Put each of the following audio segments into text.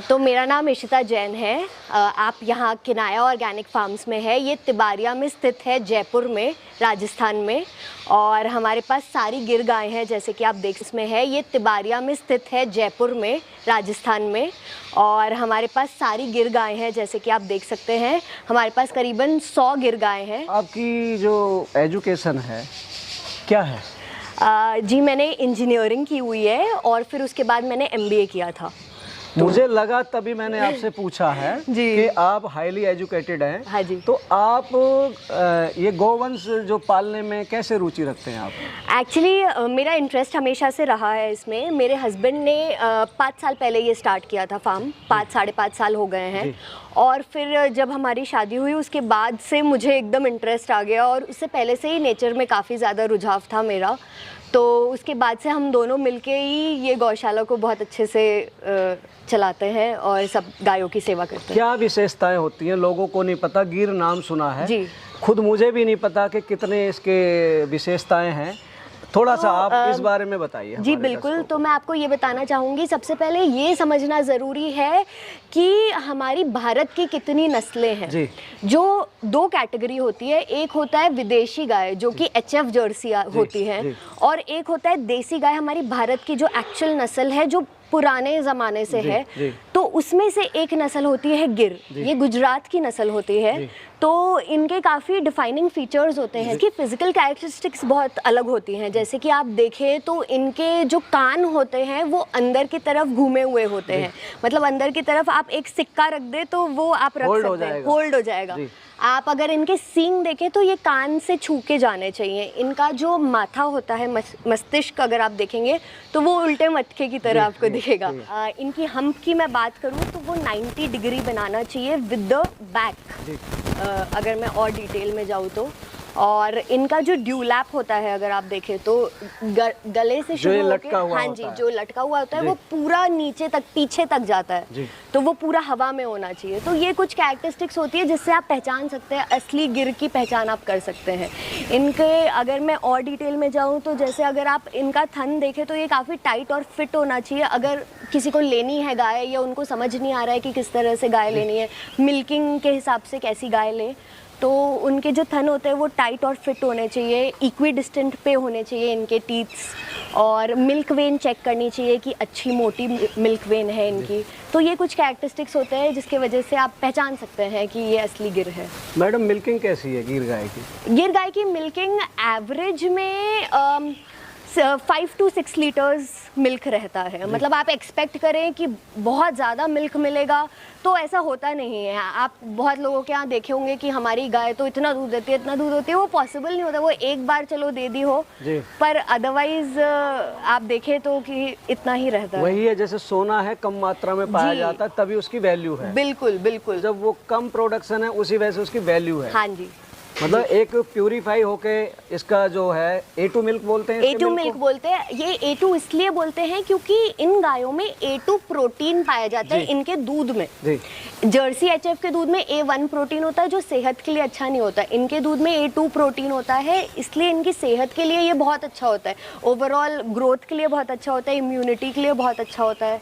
तो मेरा नाम इशिता जैन है। आप यहाँ किनाया ऑर्गेनिक फार्म्स में है। ये तिबारिया में स्थित है, जयपुर में, राजस्थान में। और हमारे पास सारी गिर गाय हैं, जैसे कि आप देख इसमें है। ये तिबारिया में स्थित है, जयपुर में, राजस्थान में। और हमारे पास सारी गिर गाय हैं, जैसे कि आप देख सकते हैं। हमारे पास करीबन 100 गिर गाय हैं। आपकी जो एजुकेशन है क्या है? जी, मैंने इंजीनियरिंग की हुई है और फिर उसके बाद मैंने MBA किया था। मुझे लगा, तभी मैंने आपसे पूछा है कि आप हाईली एजुकेटेड हैं। हाँ जी। तो आप ये गोवंश जो पालने में कैसे रुचि रखते हैं आप? एक्चुअली मेरा इंटरेस्ट हमेशा से रहा है इसमें। मेरे हस्बैंड ने 5 साल पहले ये स्टार्ट किया था फार्म। 5-5.5 साल हो गए हैं। और फिर जब हमारी शादी हुई उसके बाद से मुझे एकदम इंटरेस्ट आ गया, और उससे पहले से ही नेचर में काफ़ी ज़्यादा रुझाव था मेरा। तो उसके बाद से हम दोनों मिलके ही ये गौशाला को बहुत अच्छे से चलाते हैं और सब गायों की सेवा करते हैं। क्या विशेषताएं होती हैं? लोगों को नहीं पता, गिर नाम सुना है जी, खुद मुझे भी नहीं पता कि कितने इसके विशेषताएं हैं। थोड़ा सा आप इस बारे में बताइए। जी बिल्कुल। तो मैं आपको ये बताना चाहूँगी, सबसे पहले ये समझना ज़रूरी है कि हमारी भारत की कितनी नस्लें हैं। जी। जो 2 कैटेगरी होती है, एक होता है विदेशी गाय जो कि HF जर्सी होती है, और एक होता है देसी गाय, हमारी भारत की जो एक्चुअल नस्ल है, जो पुराने ज़माने से है। तो उसमें से एक नस्ल होती है गिर। ये गुजरात की नस्ल होती है। तो इनके काफ़ी डिफाइनिंग फीचर्स होते हैं कि फिजिकल कैरेक्टरिस्टिक्स बहुत अलग होती हैं। जैसे कि आप देखें तो इनके जो कान होते हैं वो अंदर की तरफ घूमे हुए होते हैं। मतलब अंदर की तरफ आप एक सिक्का रख दे तो वो आप रख सकते हैं, होल्ड हो जाएगा। आप अगर इनके सींग देखें तो ये कान से छू के जाने चाहिए। इनका जो माथा होता है, मस्तिष्क, अगर आप देखेंगे तो वो उल्टे मटके की तरह आपको दिखेगा। इनकी हम्प की मैं बात करूं तो वो 90 डिग्री बनाना चाहिए विद द बैक, अगर मैं और डिटेल में जाऊं तो। और इनका जो ड्यूलैप होता है, अगर आप देखें तो गले से शुरू होकर, हाँ जी, जो लटका हुआ होता है वो पूरा नीचे तक, पीछे तक जाता है। तो वो पूरा हवा में होना चाहिए। तो ये कुछ कैरेक्टरिस्टिक्स होती है जिससे आप पहचान सकते हैं, असली गिर की पहचान आप कर सकते हैं। इनके अगर मैं और डिटेल में जाऊँ तो जैसे अगर आप इनका थन देखें तो ये काफ़ी टाइट और फिट होना चाहिए। अगर किसी को लेनी है गाय, या उनको समझ नहीं आ रहा है कि किस तरह से गाय लेनी है, मिल्किंग के हिसाब से कैसी गाय ले, तो उनके जो थन होते हैं वो टाइट और फिट होने चाहिए, इक्वी डिस्टेंट पे होने चाहिए इनके टीथ्स। और मिल्क वेन चेक करनी चाहिए कि अच्छी मोटी मिल्क वेन है इनकी। तो ये कुछ कैरेक्टरिस्टिक्स होते हैं जिसके वजह से आप पहचान सकते हैं कि ये असली गिर है। मैडम, मिल्किंग कैसी है गिर गाय की? गिर गाय की मिल्किंग एवरेज में 5 to 6 लीटर्स मिल्क रहता है। मतलब आप एक्सपेक्ट करें कि बहुत ज़्यादा मिल्क मिलेगा तो ऐसा होता नहीं है। आप बहुत लोगों के यहाँ देखे होंगे कि हमारी गाय तो इतना दूध देती है, इतना दूध होती है, वो पॉसिबल नहीं होता। वो एक बार चलो दे दी हो, पर अदरवाइज आप देखें तो कि इतना ही रहता है। वही है, जैसे सोना है कम मात्रा में पाया जाता है तभी उसकी वैल्यू है। बिल्कुल बिल्कुल। जब वो कम प्रोडक्शन है उसी वजह से उसकी वैल्यू है। हाँ जी। मतलब एक प्यूरिफाई होके इसका जो है A2 मिल्क बोलते हैं। A2 मिल्क बोलते हैं। ये A2 इसलिए बोलते हैं क्योंकि इन गायों में A2 प्रोटीन पाया जाता है इनके दूध में। जर्सी HF के दूध में A1 प्रोटीन होता है जो सेहत के लिए अच्छा नहीं होता। इनके दूध में A2 प्रोटीन होता है, इसलिए इनकी सेहत के लिए ये बहुत अच्छा होता है। ओवरऑल ग्रोथ के लिए बहुत अच्छा होता है, इम्यूनिटी के लिए बहुत अच्छा होता है।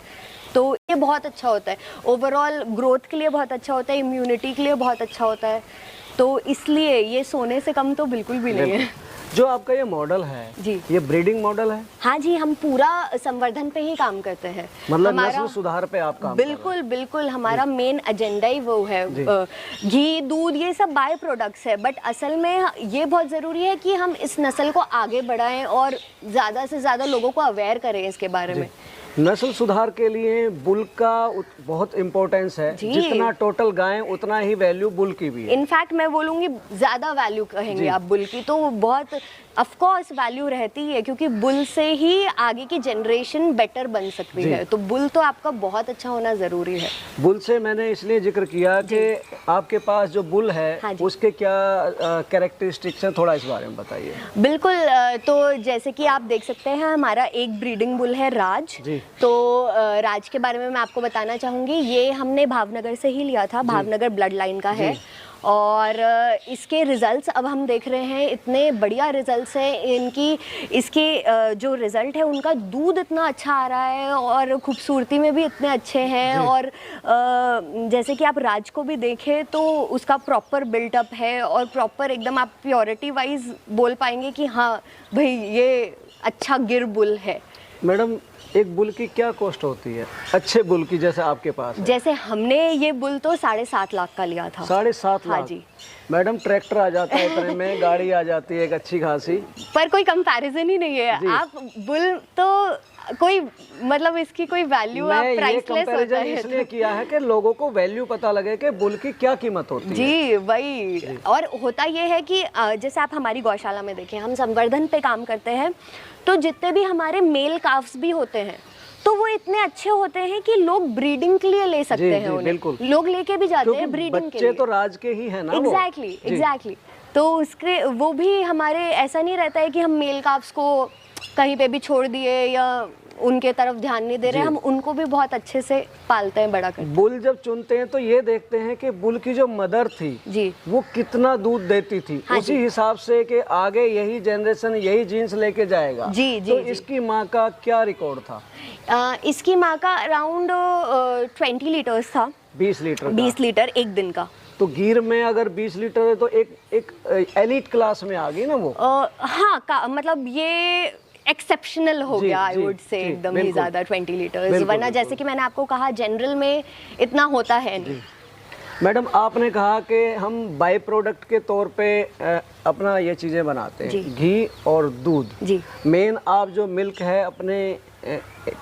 तो ये बहुत अच्छा होता है। ओवरऑल ग्रोथ के लिए बहुत अच्छा होता है, इम्यूनिटी के लिए बहुत अच्छा होता है। तो इसलिए ये सोने से कम तो बिल्कुल भी नहीं है। जो आपका ये मॉडल है जी, ये ब्रीडिंग मॉडल है? हाँ जी, हम पूरा संवर्धन पे ही काम करते हैं। मतलब नस्ल सुधार पे आप काम? बिल्कुल बिल्कुल। हमारा मेन एजेंडा ही वो है। घी, दूध, ये सब बाय प्रोडक्ट्स है, बट असल में ये बहुत ज़रूरी है कि हम इस नस्ल को आगे बढ़ाएं और ज़्यादा से ज़्यादा लोगों को अवेयर करें इसके बारे में। नस्ल सुधार के लिए बुल का बहुत इम्पोर्टेंस है। जितना टोटल गाय उतना ही वैल्यू बुल की भी है। इनफैक्ट मैं बोलूँगी ज़्यादा वैल्यू कहेंगे आप बुल की, तो बहुत ऑफ कोर्स वैल्यू रहती है, क्योंकि बुल से ही आगे की जनरेशन बेटर बन सकती है। तो बुल तो आपका बहुत अच्छा होना ज़रूरी है। बुल से मैंने इसलिए जिक्र किया कि आपके पास जो बुल है उसके क्या कैरेक्टरिस्टिक्स हैं, थोड़ा इस बारे में बताइए। बिल्कुल। तो जैसे कि आप देख सकते हैं हमारा एक ब्रीडिंग बुल है राज। तो राज के बारे में मैं आपको बताना चाहूँगी। ये हमने भावनगर से ही लिया था, भावनगर ब्लड लाइन का है। और इसके रिजल्ट्स अब हम देख रहे हैं, इतने बढ़िया रिजल्ट्स हैं इनकी। इसके जो रिजल्ट है उनका, दूध इतना अच्छा आ रहा है और खूबसूरती में भी इतने अच्छे हैं। और जैसे कि आप राज को भी देखें तो उसका प्रॉपर बिल्टअप है और प्रॉपर एकदम आप प्योरिटी वाइज बोल पाएंगे कि हाँ भाई ये अच्छा गिर बुल है। मैडम एक बुल की क्या कॉस्ट होती है, अच्छे बुल की जैसे आपके पास है? जैसे हमने ये बुल तो 7.5 लाख का लिया था। 7.5 लाख? हाँ जी। मैडम ट्रैक्टर आ जाता है इतने में, गाड़ी आ जाती है एक अच्छी खासी, पर कोई कंपैरिजन ही नहीं है। आप बुल तो कोई मतलब इसकी कोई वैल्यू, आप प्राइसलेस होता है। इसलिए किया है कि लोगों को वैल्यू पता लगे कि बुल की क्या कीमत होती है। जी वही। और होता ये है कि जैसे आप हमारी गौशाला में देखें, हम संवर्धन पे काम करते हैं, तो जितने भी हमारे मेल काफ्स भी होते हैं तो वो इतने अच्छे होते हैं कि लोग ब्रीडिंग के लिए ले सकते हैं उन्हें। बिल्कुल। लोग लेके भी जाते हैं ब्रीडिंग के लिए। बच्चे तो राज के ही है ना। एग्जैक्टली। तो उसके वो भी हमारे, ऐसा नहीं रहता है कि हम मेल काफ्स को कहीं पे भी छोड़ दिए या उनके तरफ ध्यान नहीं दे रहे, हम उनको भी बहुत अच्छे से पालते हैं, बड़ा करते हैं। बुल जब चुनते हैं तो ये देखते हैं कि बुल की जो मदर थी जी, वो कितना दूध देती थी। हाँ उसी हिसाब से कि आगे यही जनरेशन यही जीन्स लेके जाएगा। जी जी। तो जी। इसकी माँ का क्या रिकॉर्ड था? इसकी माँ का अराउंड 20 लीटर्स था। 20 लीटर? 20 लीटर एक दिन का। तो गिर में अगर 20 लीटर है तो एक एलिट क्लास में आ गई ना वो। हाँ मतलब ये एक्सेप्शनल हो गया, आई वुड से, एकदम ही ज्यादा 20 लीटर्स। वरना जैसे कि मैंने आपको कहा जनरल में इतना होता है नहीं। मैडम आपने कहा कि हम बाय प्रोडक्ट के तौर पे अपना ये चीज़ें बनाते हैं, घी और दूध। जी। मेन आप जो मिल्क है अपने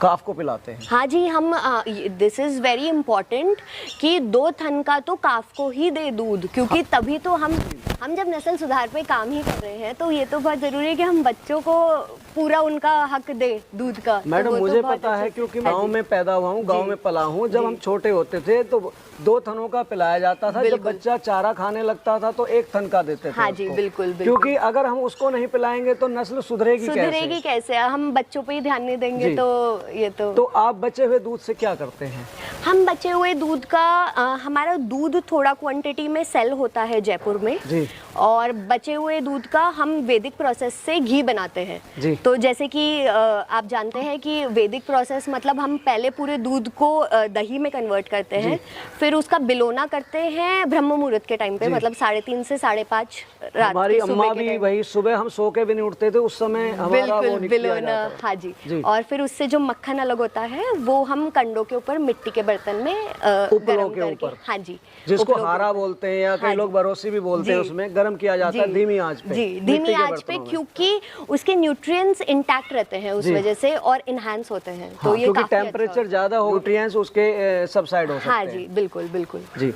काफ को पिलाते हैं। हाँ जी, हम दिस इज़ वेरी इम्पोर्टेंट कि 2 थन का तो काफ को ही दे दूध, क्योंकि तभी तो हम जब नस्ल सुधार पे काम ही कर रहे हैं तो ये तो बहुत ज़रूरी है कि हम बच्चों को पूरा उनका हक दे दूध का। मैडम तो मुझे पता है क्योंकि गांव में पैदा हुआ हूँ, गांव में पला हूँ। जब हम छोटे होते थे तो 2 थनों का पिलाया जाता था। जब बच्चा चारा खाने लगता था तो 1 थन का देते थे। हाँ जी, बिल्कुल। क्योंकि अगर हम उसको नहीं पिलाएंगे तो नस्ल सुधरेगी कैसे? हम बच्चों पे ही ध्यान नहीं देंगे तो ये तो आप बचे हुए दूध से क्या करते हैं? हम बचे हुए दूध का हमारा दूध थोड़ा क्वांटिटी में सेल होता है जयपुर में जी। और बचे हुए दूध का हम वैदिक प्रोसेस से घी बनाते हैं जी। तो जैसे कि आप जानते हैं कि वैदिक प्रोसेस मतलब हम पहले पूरे दूध को दही में कन्वर्ट करते हैं, फिर उसका बिलोना करते हैं ब्रह्म मुहूर्त के टाइम पे, मतलब 3:30 से 5:30 रात। हमारी अम्मा भी वही, सुबह हम सो के भी नहीं उठते थे उस समय, हमारा वो बिलोना। हाँ जी। और फिर उससे जो मक्खन अलग होता है वो हम कंडों के ऊपर मिट्टी के बर्तन में उपलों के ऊपर, हाँ जी, जिसको हारा बोलते हैं या कई लोग बरोसी भी बोलते हैं, उसमें गर्म किया जाता है धीमी आंच पे। जी, धीमी आंच पे, क्योंकि उसके न्यूट्रिएंट्स इंटैक्ट रहते हैं उस वजह से और इनहैंस होते हैं। तो ये क्योंकि टेम्परेचर ज्यादा हो, न्यूट्रिएंट्स उसके सबसाइड हो सकते हैं। हाँ जी, बिल्कुल। जी।